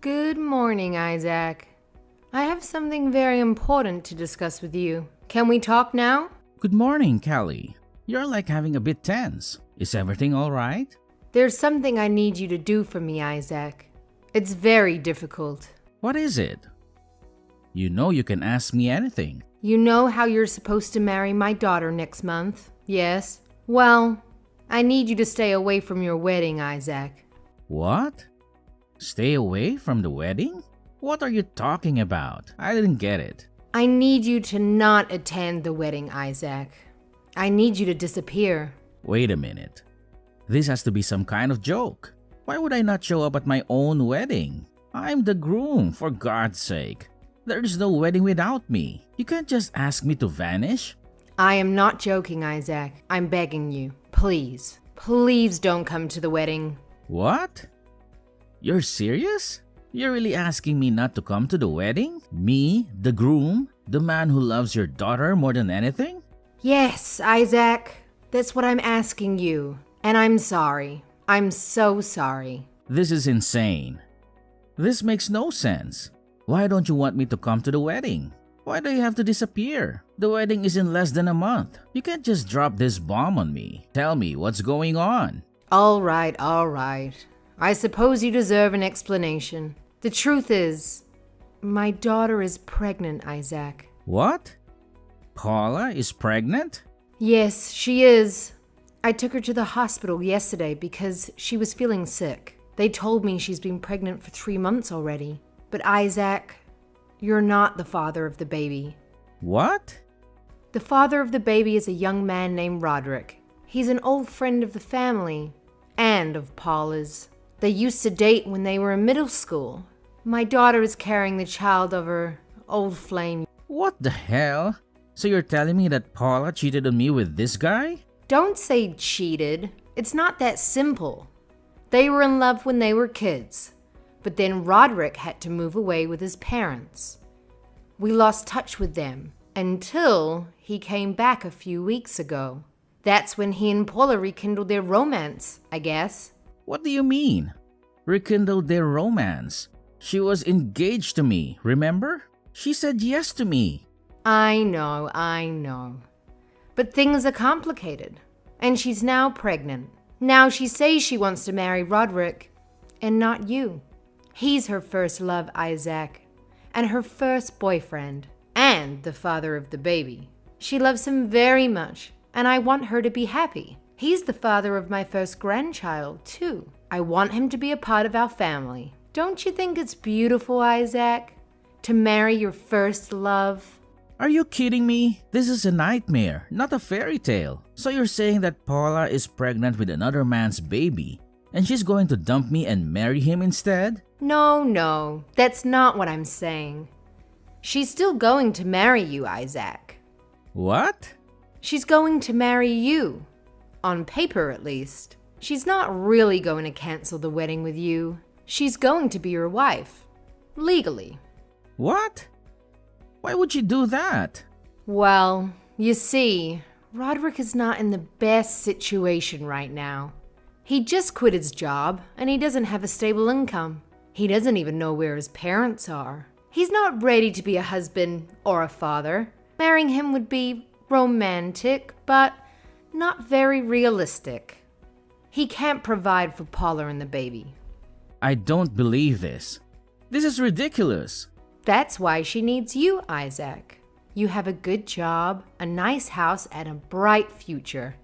Good morning, Isaac. I have something very important to discuss with you. Can we talk now? Good morning, Kelly. You're like having a bit tense. Is everything all right? There's something I need you to do for me, Isaac. It's very difficult. What is it? You know you can ask me anything. You know how you're supposed to marry my daughter next month, yes? Well, I need you to stay away from your wedding, Isaac. What? Stay away from the wedding? What are you talking about? I didn't get it. I need you to not attend the wedding, Isaac. I need you to disappear. Wait a minute. This has to be some kind of joke. Why would I not show up at my own wedding? I'm the groom, for God's sake. There is no wedding without me. You can't just ask me to vanish. I am not joking, Isaac. I'm begging you. Please. Please don't come to the wedding. What? You're serious? You're really asking me not to come to the wedding? Me, the groom, the man who loves your daughter more than anything? Yes, Isaac. That's what I'm asking you. And I'm sorry. I'm so sorry. This is insane. This makes no sense. Why don't you want me to come to the wedding? Why do you have to disappear? The wedding is in less than a month. You can't just drop this bomb on me. Tell me what's going on. All right. I suppose you deserve an explanation. The truth is, my daughter is pregnant, Isaac. What? Paula is pregnant? Yes, she is. I took her to the hospital yesterday because she was feeling sick. They told me she's been pregnant for 3 months already. But Isaac, you're not the father of the baby. What? The father of the baby is a young man named Roderick. He's an old friend of the family and of Paula's. They used to date when they were in middle school. My daughter is carrying the child of her old flame. What the hell? So you're telling me that Paula cheated on me with this guy? Don't say cheated. It's not that simple. They were in love when they were kids. But then Roderick had to move away with his parents. We lost touch with them until he came back a few weeks ago. That's when he and Paula rekindled their romance, I guess. What do you mean? Rekindled their romance. She was engaged to me, remember? She said yes to me. I know. But things are complicated. And she's now pregnant. Now she says she wants to marry Roderick, and not you. He's her first love, Isaac, and her first boyfriend, and the father of the baby. She loves him very much, and I want her to be happy. He's the father of my first grandchild, too. I want him to be a part of our family. Don't you think it's beautiful, Isaac, to marry your first love? Are you kidding me? This is a nightmare, not a fairy tale. So you're saying that Paula is pregnant with another man's baby, and she's going to dump me and marry him instead? No, that's not what I'm saying. She's still going to marry you, Isaac. What? She's going to marry you. On paper, at least. She's not really going to cancel the wedding with you. She's going to be your wife. Legally. What? Why would she do that? Well, you see, Roderick is not in the best situation right now. He just quit his job, and he doesn't have a stable income. He doesn't even know where his parents are. He's not ready to be a husband or a father. Marrying him would be romantic, but not very realistic. He can't provide for Paula and the baby. I don't believe this. This is ridiculous. That's why she needs you, Isaac. You have a good job, a nice house, and a bright future.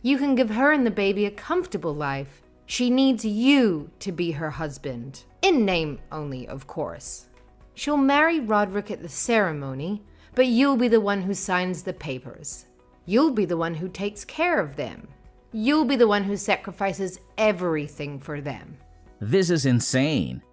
You can give her and the baby a comfortable life. She needs you to be her husband. In name only, of course. She'll marry Roderick at the ceremony, but you'll be the one who signs the papers. You'll be the one who takes care of them. You'll be the one who sacrifices everything for them. This is insane.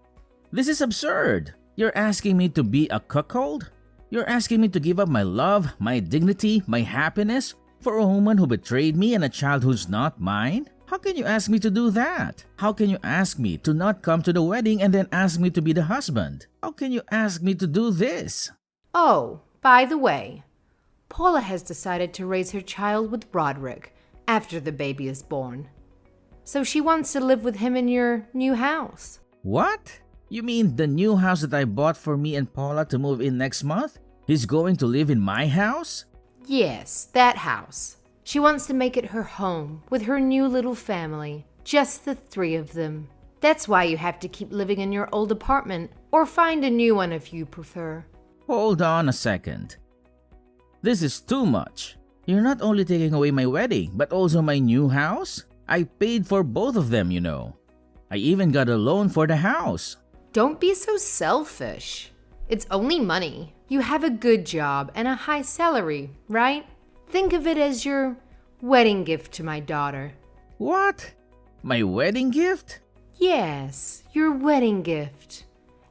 This is absurd. You're asking me to be a cuckold? You're asking me to give up my love, my dignity, my happiness for a woman who betrayed me and a child who's not mine? How can you ask me to do that? How can you ask me to not come to the wedding and then ask me to be the husband? How can you ask me to do this? Oh, by the way, Paula has decided to raise her child with Roderick after the baby is born. So she wants to live with him in your new house. What? You mean the new house that I bought for me and Paula to move in next month? He's going to live in my house? Yes, that house. She wants to make it her home with her new little family, just the three of them. That's why you have to keep living in your old apartment, or find a new one if you prefer. Hold on a second. This is too much. You're not only taking away my wedding, but also my new house? I paid for both of them, you know. I even got a loan for the house. Don't be so selfish. It's only money. You have a good job and a high salary, right? Think of it as your wedding gift to my daughter. What? My wedding gift? Yes, your wedding gift.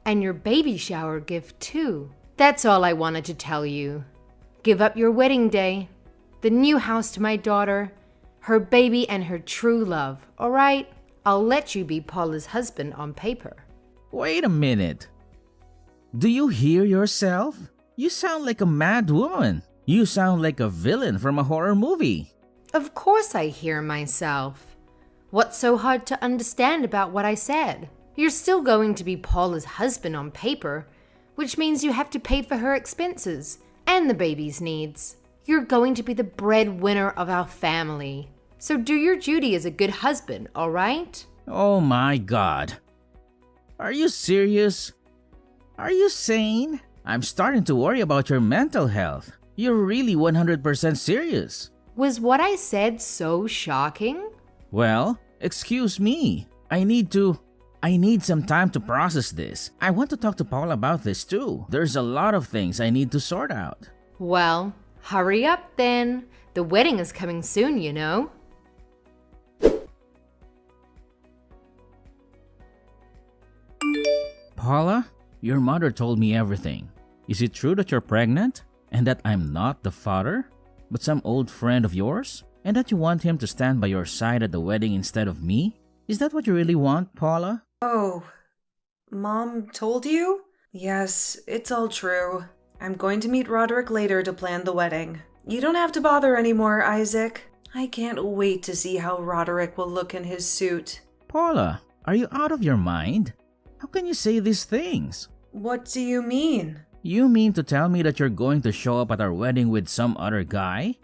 And your baby shower gift, too. That's all I wanted to tell you. Give up your wedding day, the new house to my daughter, her baby, and her true love, all right? I'll let you be Paula's husband on paper. Wait a minute. Do you hear yourself? You sound like a mad woman. You sound like a villain from a horror movie. Of course I hear myself. What's so hard to understand about what I said? You're still going to be Paula's husband on paper, which means you have to pay for her expenses and the baby's needs. You're going to be the breadwinner of our family. So do your duty as a good husband, all right? Oh my God. Are you serious? Are you sane? I'm starting to worry about your mental health. You're really 100% serious. Was what I said so shocking? Well, excuse me. I need some time to process this. I want to talk to Paula about this too. There's a lot of things I need to sort out. Well, hurry up then. The wedding is coming soon, you know. Paula, your mother told me everything. Is it true that you're pregnant? And that I'm not the father, but some old friend of yours? And that you want him to stand by your side at the wedding instead of me? Is that what you really want, Paula? Oh, Mom told you? Yes, it's all true. I'm going to meet Roderick later to plan the wedding. You don't have to bother anymore, Isaac. I can't wait to see how Roderick will look in his suit. Paula, are you out of your mind? How can you say these things? What do you mean? You mean to tell me that you're going to show up at our wedding with some other guy?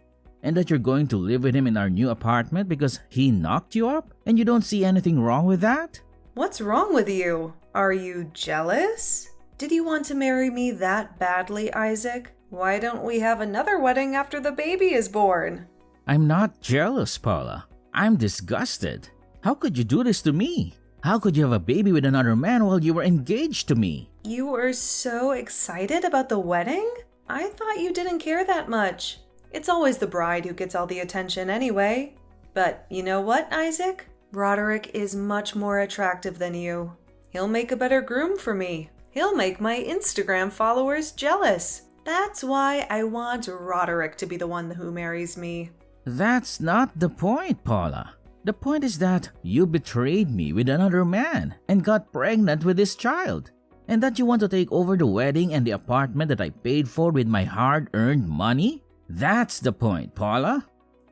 And that you're going to live with him in our new apartment because he knocked you up? And you don't see anything wrong with that? What's wrong with you? Are you jealous? Did you want to marry me that badly, Isaac? Why don't we have another wedding after the baby is born? I'm not jealous, Paula. I'm disgusted. How could you do this to me? How could you have a baby with another man while you were engaged to me? You were so excited about the wedding? I thought you didn't care that much. It's always the bride who gets all the attention anyway. But you know what, Isaac? Roderick is much more attractive than you. He'll make a better groom for me. He'll make my Instagram followers jealous. That's why I want Roderick to be the one who marries me. That's not the point, Paula. The point is that you betrayed me with another man and got pregnant with this child. And that you want to take over the wedding and the apartment that I paid for with my hard-earned money? That's the point, Paula.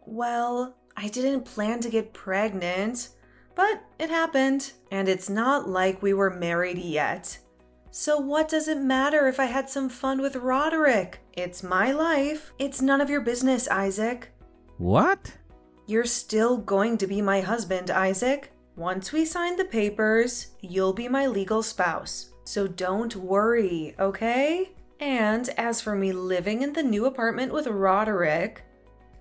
Well, I didn't plan to get pregnant, but it happened. And it's not like we were married yet. So what does it matter if I had some fun with Roderick? It's my life. It's none of your business, Isaac. What? You're still going to be my husband, Isaac. Once we sign the papers, you'll be my legal spouse. So don't worry, okay? And as for me living in the new apartment with Roderick,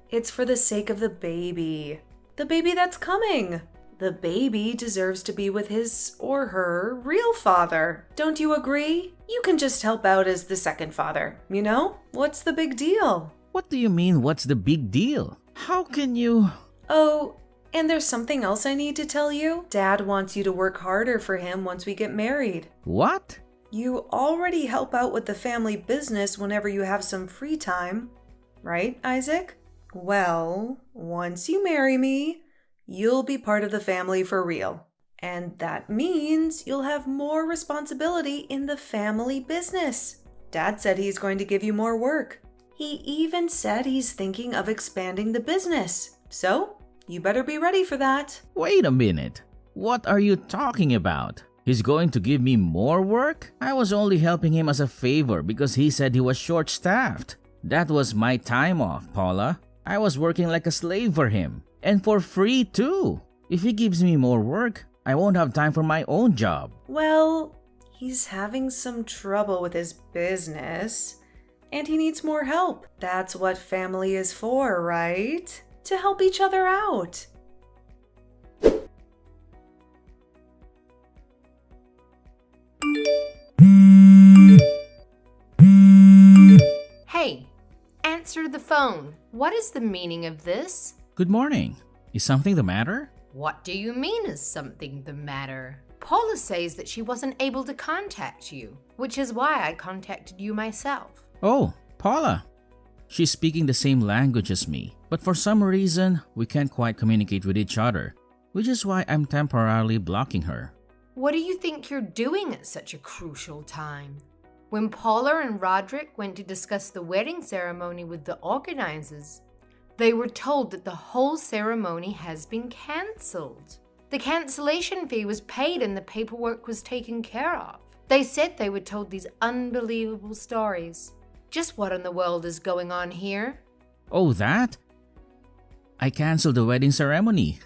it's for the sake of the baby. The baby that's coming. The baby deserves to be with his or her real father. Don't you agree? You can just help out as the second father, you know? What's the big deal? What do you mean, what's the big deal? How can you... Oh, and there's something else I need to tell you. Dad wants you to work harder for him once we get married. What? You already help out with the family business whenever you have some free time, right, Isaac? Well, once you marry me, you'll be part of the family for real. And that means you'll have more responsibility in the family business. Dad said he's going to give you more work. He even said he's thinking of expanding the business. So, you better be ready for that. Wait a minute. What are you talking about? He's going to give me more work? I was only helping him as a favor because he said he was short-staffed. That was my time off, Paula. I was working like a slave for him. And for free too. If he gives me more work, I won't have time for my own job. Well, he's having some trouble with his business, and he needs more help. That's what family is for, right? To help each other out. Hey, answer the phone. What is the meaning of this? Good morning. Is something the matter? What do you mean is something the matter? Paula says that she wasn't able to contact you, which is why I contacted you myself. Oh, Paula. She's speaking the same language as me, but for some reason, we can't quite communicate with each other, which is why I'm temporarily blocking her. What do you think you're doing at such a crucial time? When Paula and Roderick went to discuss the wedding ceremony with the organizers, they were told that the whole ceremony has been cancelled. The cancellation fee was paid and the paperwork was taken care of. They said they were told these unbelievable stories. Just what in the world is going on here? Oh, that? I canceled the wedding ceremony.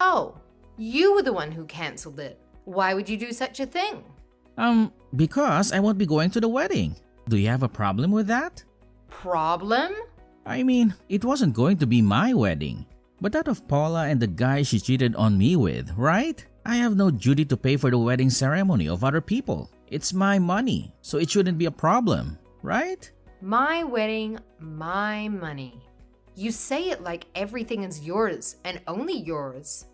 Oh, you were the one who cancelled it. Why would you do such a thing? Because I won't be going to the wedding. Do you have a problem with that? Problem? I mean, it wasn't going to be my wedding, but that of Paula and the guy she cheated on me with, right? I have no duty to pay for the wedding ceremony of other people. It's my money, so it shouldn't be a problem, right? My wedding, my money. You say it like everything is yours and only yours.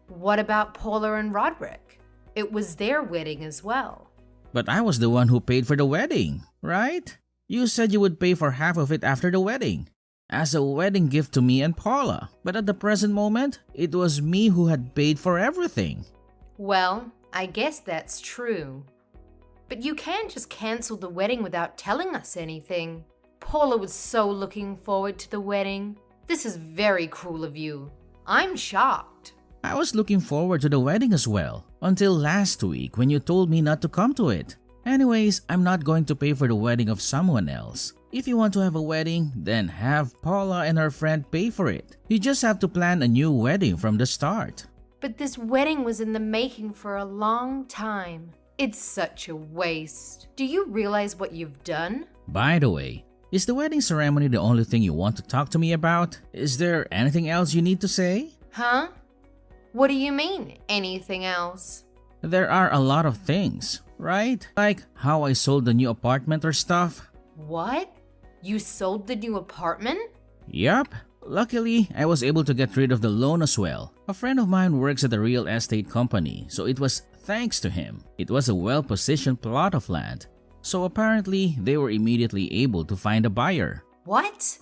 What about Paula and Roderick? It was their wedding as well. But I was the one who paid for the wedding, right? You said you would pay for half of it after the wedding, as a wedding gift to me and Paula. But at the present moment, it was me who had paid for everything. Well, I guess that's true. But you can't just cancel the wedding without telling us anything. Paula was so looking forward to the wedding. This is very cruel of you. I'm shocked. I was looking forward to the wedding as well, until last week when you told me not to come to it. Anyways, I'm not going to pay for the wedding of someone else. If you want to have a wedding, then have Paula and her friend pay for it. You just have to plan a new wedding from the start. But this wedding was in the making for a long time. It's such a waste. Do you realize what you've done? By the way, is the wedding ceremony the only thing you want to talk to me about? Is there anything else you need to say? Huh? What do you mean, anything else? There are a lot of things, right? Like how I sold the new apartment or stuff. What? You sold the new apartment? Yup. Luckily, I was able to get rid of the loan as well. A friend of mine works at a real estate company, so it was thanks to him. It was a well-positioned plot of land. So apparently, they were immediately able to find a buyer. What?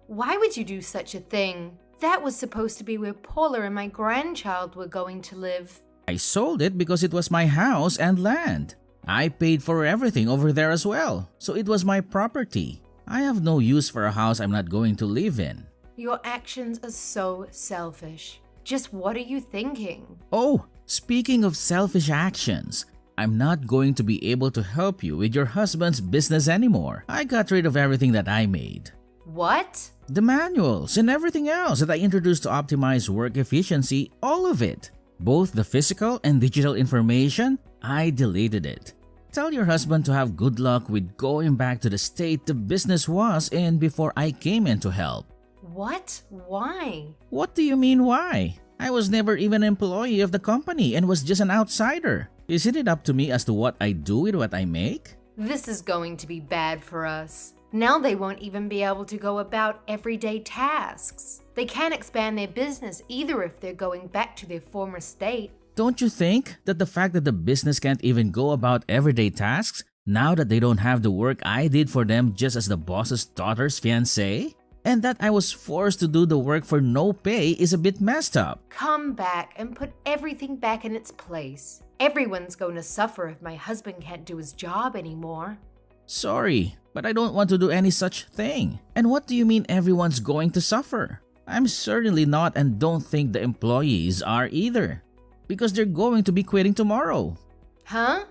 Why would you do such a thing? That was supposed to be where Paula and my grandchild were going to live. I sold it because it was my house and land. I paid for everything over there as well, so it was my property. I have no use for a house I'm not going to live in. Your actions are so selfish. Just what are you thinking? Oh, speaking of selfish actions, I'm not going to be able to help you with your husband's business anymore. I got rid of everything that I made. What? The manuals and everything else that I introduced to optimize work efficiency, all of it. Both the physical and digital information, I deleted it. Tell your husband to have good luck with going back to the state the business was in before I came in to help. What? Why? What do you mean why? I was never even an employee of the company and was just an outsider. Isn't it up to me as to what I do with what I make? This is going to be bad for us. Now they won't even be able to go about everyday tasks. They can't expand their business either if they're going back to their former state. Don't you think that the fact that the business can't even go about everyday tasks now that they don't have the work I did for them just as the boss's daughter's fiancé? And that I was forced to do the work for no pay is a bit messed up. Come back and put everything back in its place. Everyone's going to suffer if my husband can't do his job anymore. Sorry, but I don't want to do any such thing. And what do you mean everyone's going to suffer? I'm certainly not and don't think the employees are either. because they're going to be quitting tomorrow. Huh?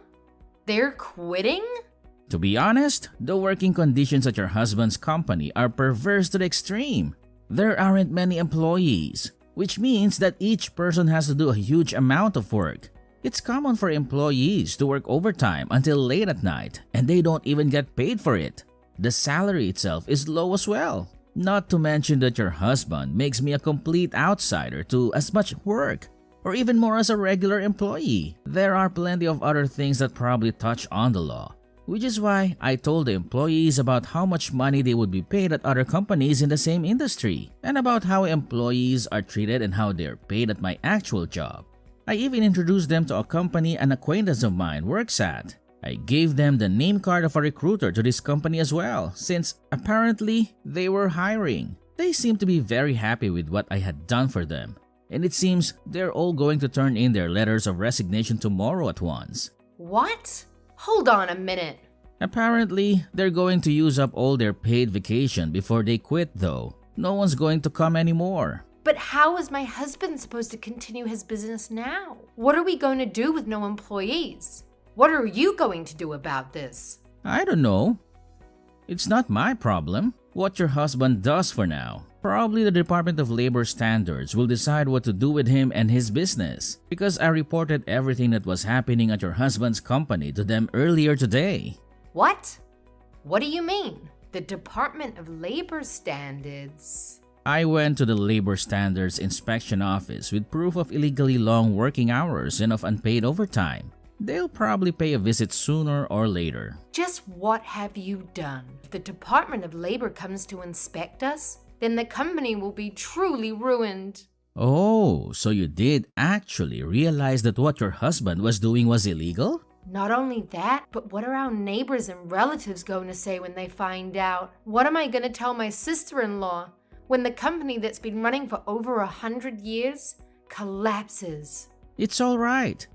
They're quitting? To be honest, the working conditions at your husband's company are perverse to the extreme. There aren't many employees, which means that each person has to do a huge amount of work. It's common for employees to work overtime until late at night, and they don't even get paid for it. The salary itself is low as well. Not to mention that your husband makes me a complete outsider to as much work, or even more as a regular employee. There are plenty of other things that probably touch on the law, which is why I told the employees about how much money they would be paid at other companies in the same industry, and about how employees are treated and how they're paid at my actual job. I even introduced them to a company an acquaintance of mine works at. I gave them the name card of a recruiter to this company as well, since apparently they were hiring. They seemed to be very happy with what I had done for them, and it seems they're all going to turn in their letters of resignation tomorrow at once. What? Hold on a minute. Apparently, they're going to use up all their paid vacation before they quit though. No one's going to come anymore. But how is my husband supposed to continue his business now? What are we going to do with no employees? What are you going to do about this? I don't know. It's not my problem what your husband does for now. Probably the Department of Labor Standards will decide what to do with him and his business, because I reported everything that was happening at your husband's company to them earlier today. What? What do you mean? The Department of Labor Standards? I went to the Labor Standards Inspection Office with proof of illegally long working hours and of unpaid overtime. They'll probably pay a visit sooner or later. Just what have you done? If the Department of Labor comes to inspect us, then the company will be truly ruined. Oh, so you did actually realize that what your husband was doing was illegal? Not only that, but what are our neighbors and relatives going to say when they find out? What am I going to tell my sister-in-law when the company that's been running for over 100 years collapses? It's all right.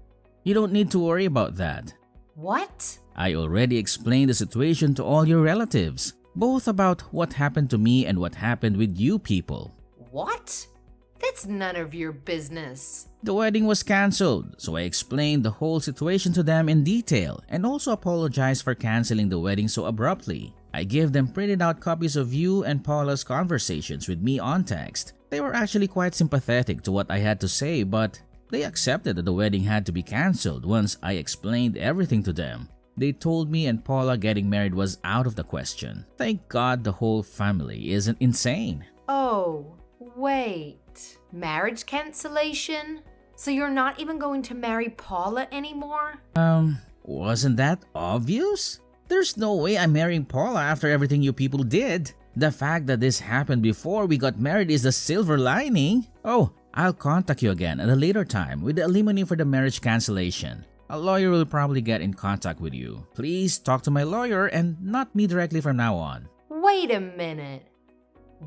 You don't need to worry about that. What? I already explained the situation to all your relatives, both about what happened to me and what happened with you people. What? That's none of your business. The wedding was cancelled, so I explained the whole situation to them in detail and also apologized for canceling the wedding so abruptly. I gave them printed out copies of you and Paula's conversations with me on text. They were actually quite sympathetic to what I had to say, but they accepted that the wedding had to be cancelled once I explained everything to them. They told me and Paula getting married was out of the question. Thank God the whole family isn't insane. Oh, wait. Marriage cancellation? So you're not even going to marry Paula anymore? Wasn't that obvious? There's no way I'm marrying Paula after everything you people did. The fact that this happened before we got married is the silver lining. Oh, I'll contact you again at a later time with the alimony for the marriage cancellation. A lawyer will probably get in contact with you. Please talk to my lawyer and not me directly from now on. Wait a minute.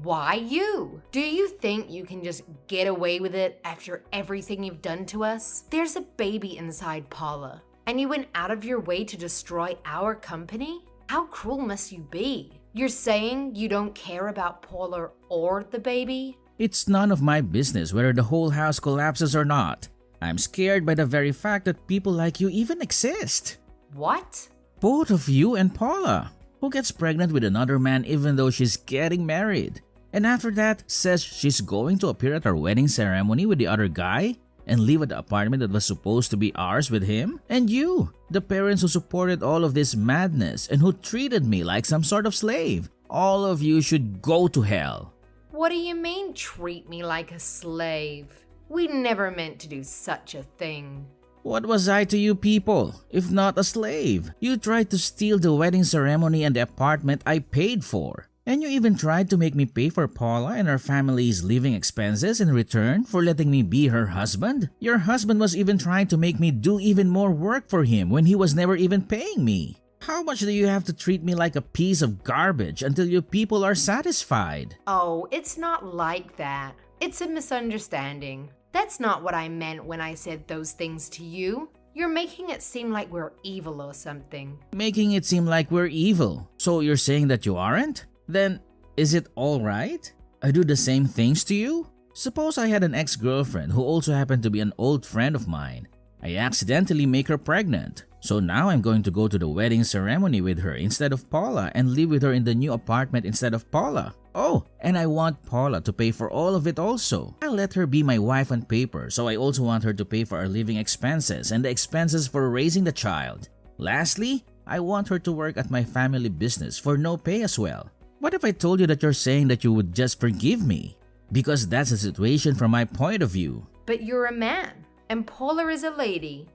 Why you? Do you think you can just get away with it after everything you've done to us? There's a baby inside Paula, and you went out of your way to destroy our company? How cruel must you be? You're saying you don't care about Paula or the baby? It's none of my business whether the whole house collapses or not. I'm scared by the very fact that people like you even exist. What? Both of you and Paula, who gets pregnant with another man even though she's getting married. And after that, says she's going to appear at our wedding ceremony with the other guy and live at the apartment that was supposed to be ours with him. And you, the parents who supported all of this madness and who treated me like some sort of slave. All of you should go to hell. What do you mean, treat me like a slave? We never meant to do such a thing. What was I to you people, if not a slave? You tried to steal the wedding ceremony and the apartment I paid for. And you even tried to make me pay for Paula and her family's living expenses in return for letting me be her husband? Your husband was even trying to make me do even more work for him when he was never even paying me. How much do you have to treat me like a piece of garbage until you people are satisfied? Oh, it's not like that. It's a misunderstanding. That's not what I meant when I said those things to you. You're making it seem like we're evil or something. Making it seem like we're evil. So you're saying that you aren't? Then, is it alright? I do the same things to you? Suppose I had an ex-girlfriend who also happened to be an old friend of mine. I accidentally make her pregnant. So now I'm going to go to the wedding ceremony with her instead of Paula and live with her in the new apartment instead of Paula. Oh, and I want Paula to pay for all of it also. I'll let her be my wife on paper, so I also want her to pay for our living expenses and the expenses for raising the child. Lastly, I want her to work at my family business for no pay as well. What if I told you that you're saying that you would just forgive me? Because that's the situation from my point of view. But you're a man, and Paula is a lady.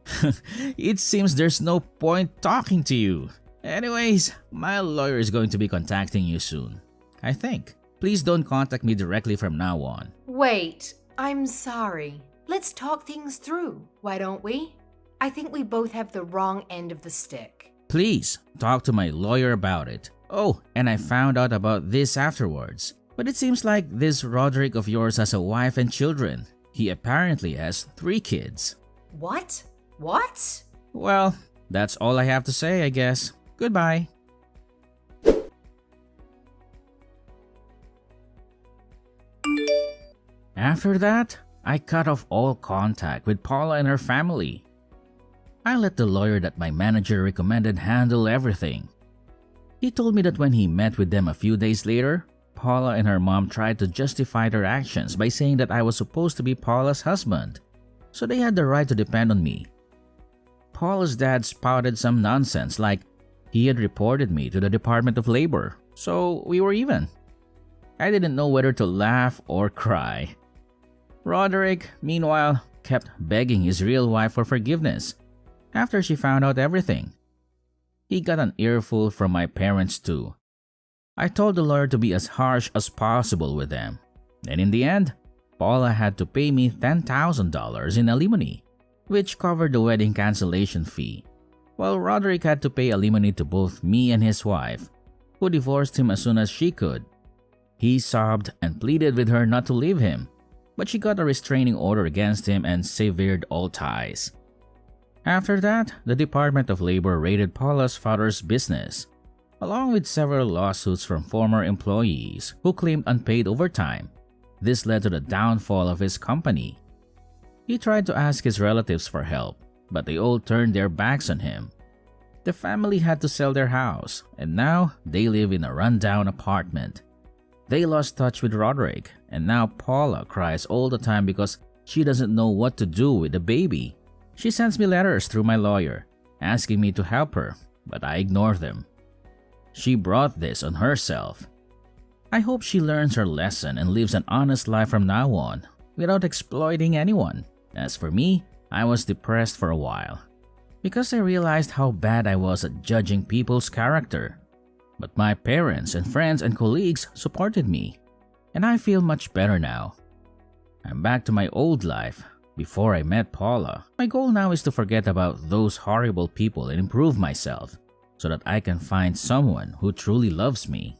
It seems there's no point talking to you. Anyways, my lawyer is going to be contacting you soon, I think. Please don't contact me directly from now on. Wait, I'm sorry. Let's talk things through, why don't we? I think we both have the wrong end of the stick. Please, talk to my lawyer about it. Oh, and I found out about this afterwards. But it seems like this Roderick of yours has a wife and children. He apparently has 3 kids. What? What? Well, that's all I have to say, I guess. Goodbye. After that, I cut off all contact with Paula and her family. I let the lawyer that my manager recommended handle everything. He told me that when he met with them a few days later, Paula and her mom tried to justify their actions by saying that I was supposed to be Paula's husband, so they had the right to depend on me. Paula's dad spouted some nonsense like he had reported me to the Department of Labor, so we were even. I didn't know whether to laugh or cry. Roderick, meanwhile, kept begging his real wife for forgiveness after she found out everything. He got an earful from my parents too. I told the lawyer to be as harsh as possible with them, and in the end, Paula had to pay me $10,000 in alimony, which covered the wedding cancellation fee, while Roderick had to pay alimony to both me and his wife, who divorced him as soon as she could. He sobbed and pleaded with her not to leave him, but she got a restraining order against him and severed all ties. After that, the Department of Labor raided Paula's father's business, along with several lawsuits from former employees who claimed unpaid overtime. This led to the downfall of his company. He tried to ask his relatives for help, but they all turned their backs on him. The family had to sell their house, and now they live in a rundown apartment. They lost touch with Roderick, and now Paula cries all the time because she doesn't know what to do with the baby. She sends me letters through my lawyer, asking me to help her, but I ignore them. She brought this on herself. I hope she learns her lesson and lives an honest life from now on, without exploiting anyone. As for me, I was depressed for a while, because I realized how bad I was at judging people's character. But my parents and friends and colleagues supported me, and I feel much better now. I'm back to my old life before I met Paula. My goal now is to forget about those horrible people and improve myself, so that I can find someone who truly loves me.